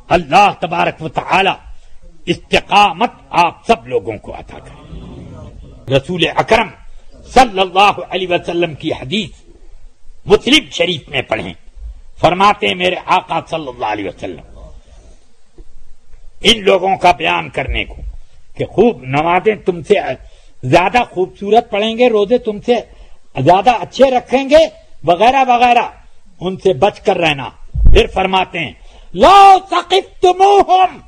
اللہ تبارک و تعالی استقامت آپ سب لوگوں کو عطا کرے۔ رسول اکرم صلی اللہ علیہ وسلم کی حدیث مسلم شریف میں پڑھیں، فرماتے ہیں میرے آقا صلی اللہ علیہ وسلم ان لوگوں کا بیان کرنے کو کہ خوب نمازیں تم سے زیادہ خوبصورت پڑھیں گے، روزے تم سے زیادہ اچھے رکھیں گے وغیرہ وغیرہ، ان سے بچ کر رہنا۔ پھر فرماتے ہیں لو ثقفتموہم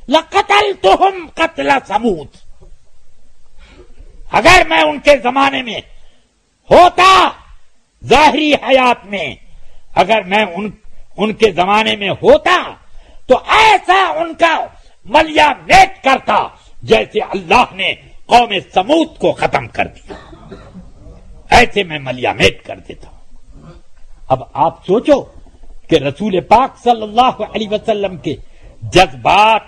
لقتلتہم قتل ثمود، اگر میں ان کے زمانے میں ہوتا، ظاہری حیات میں اگر میں ان کے زمانے میں ہوتا تو ایسا ان کا ملیا میٹ کرتا جیسے اللہ نے قوم سمود کو ختم کر دیا، ایسے میں ملیا میٹ کر دیتا ہوں۔ اب آپ سوچو کہ رسول پاک صلی اللہ علیہ وسلم کے جذبات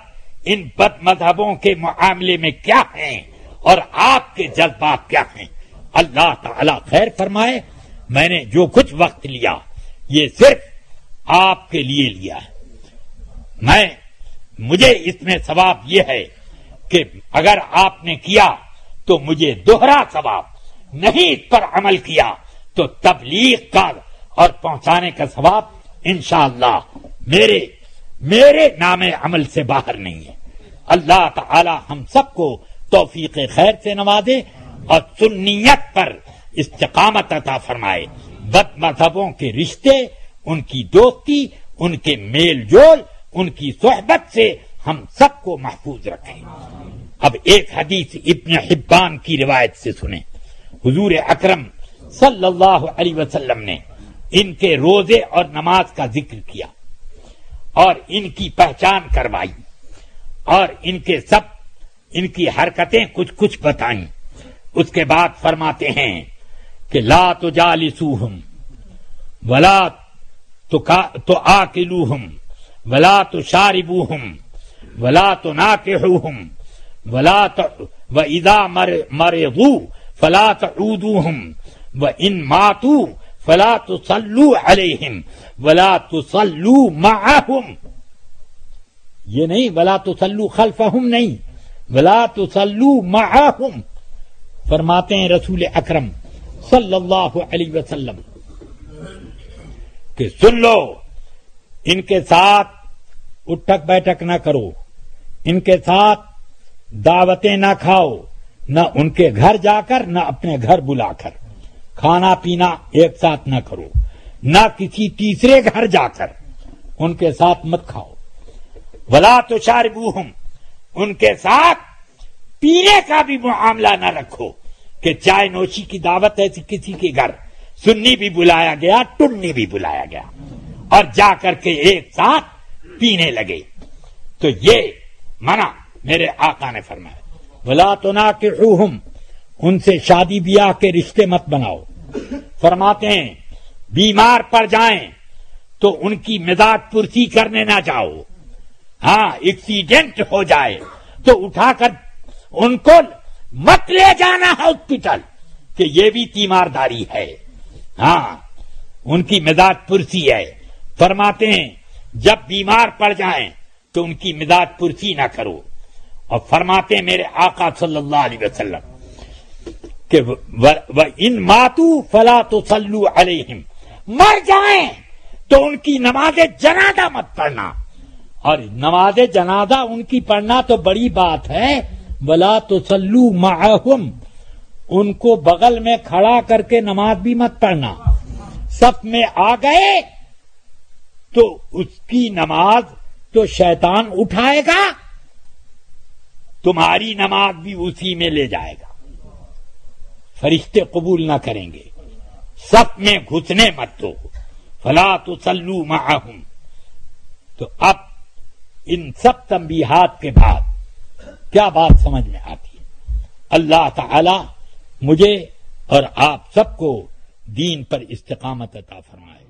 ان بد مذہبوں کے معاملے میں کیا ہیں اور آپ کے جذبات کیا ہیں۔ اللہ تعالی خیر فرمائے، میں نے جو کچھ وقت لیا یہ صرف آپ کے لیے لیا ہے۔ مجھے اس میں ثواب یہ ہے کہ اگر آپ نے کیا تو مجھے دوہرا ثواب، نہیں اس پر عمل کیا تو تبلیغ کا اور پہنچانے کا ثواب انشاءاللہ میرے نام عمل سے باہر نہیں ہے۔ اللہ تعالی ہم سب کو توفیق خیر سے نوازے اور سنیت پر استقامت عطا فرمائے، بد مذہبوں کے رشتے، ان کی دوستی، ان کے میل جول، ان کی صحبت سے ہم سب کو محفوظ رکھیں۔ اب ایک حدیث ابن حبان کی روایت سے سنیں، حضور اکرم صلی اللہ علیہ وسلم نے ان کے روزے اور نماز کا ذکر کیا اور ان کی پہچان کروائی اور ان کی حرکتیں کچھ بتائیں۔ اس کے بعد فرماتے ہیں کہ لا تجالسوہم ولا تآکلوہم ولا تشاربوہم ولا تناکحوہم وإذا مرضوا فلا تعودوہم وإن ماتوا فلا تصلوا علیہم ولا تصلوا معہم، یہ نہیں ولا تصلوا خلفہم، نہیں ولا تصلوا معہم۔ فرماتے ہیں رسول اکرم صلی اللہ علیہ وسلم کہ سن لو، ان کے ساتھ اٹھک بیٹھک نہ کرو، ان کے ساتھ دعوتیں نہ کھاؤ، نہ ان کے گھر جا کر نہ اپنے گھر بلا کر، کھانا پینا ایک ساتھ نہ کرو، نہ کسی تیسرے گھر جا کر ان کے ساتھ مت کھاؤ، ولا تشاربوہم، ان کے ساتھ پینے کا بھی معاملہ نہ رکھو کہ چائے نوشی کی دعوت ہے کسی کے گھر، سنی بھی بلایا گیا، ٹنی بھی بلایا گیا اور جا کر کے ایک ساتھ پینے لگے، تو یہ منع میرے آقا نے فرمایا۔ ولا تناکحوہم، ان سے شادی بیاہ کے رشتے مت بناؤ۔ فرماتے ہیں بیمار پڑ جائیں تو ان کی مزاج پرسی کرنے نہ جاؤ، ہاں ایکسیڈنٹ ہو جائے تو اٹھا کر ان کو مت لے جانا ہاسپٹل کہ یہ بھی تیمارداری ہے، ہاں ان کی مزاج پرسی ہے۔ فرماتے ہیں جب بیمار پڑ جائیں تو ان کی مزاج پرسی نہ کرو، اور فرماتے ہیں میرے آقا صلی اللہ علیہ وسلم کہ وَإِن مَاتُوا فَلَا تُصَلُّوا عَلَيْهِمْ، مر جائیں تو ان کی نماز جنازہ مت پڑھنا، اور نماز جنازہ ان کی پڑھنا تو بڑی بات ہے، وَلَا تُصَلُّوا مَعَهُمْ، ان کو بغل میں کھڑا کر کے نماز بھی مت پڑھنا۔ صف میں آ گئے تو اس کی نماز تو شیطان اٹھائے گا، تمہاری نماز بھی اسی میں لے جائے گا، فرشتے قبول نہ کریں گے۔ صف میں گھسنے مت دو، فلا تصلوا معہم۔ تو اب ان سب تنبیہات کے بعد کیا بات سمجھ میں آتی ہے؟ اللہ تعالی مجھے اور آپ سب کو دین پر استقامت عطا فرمائے۔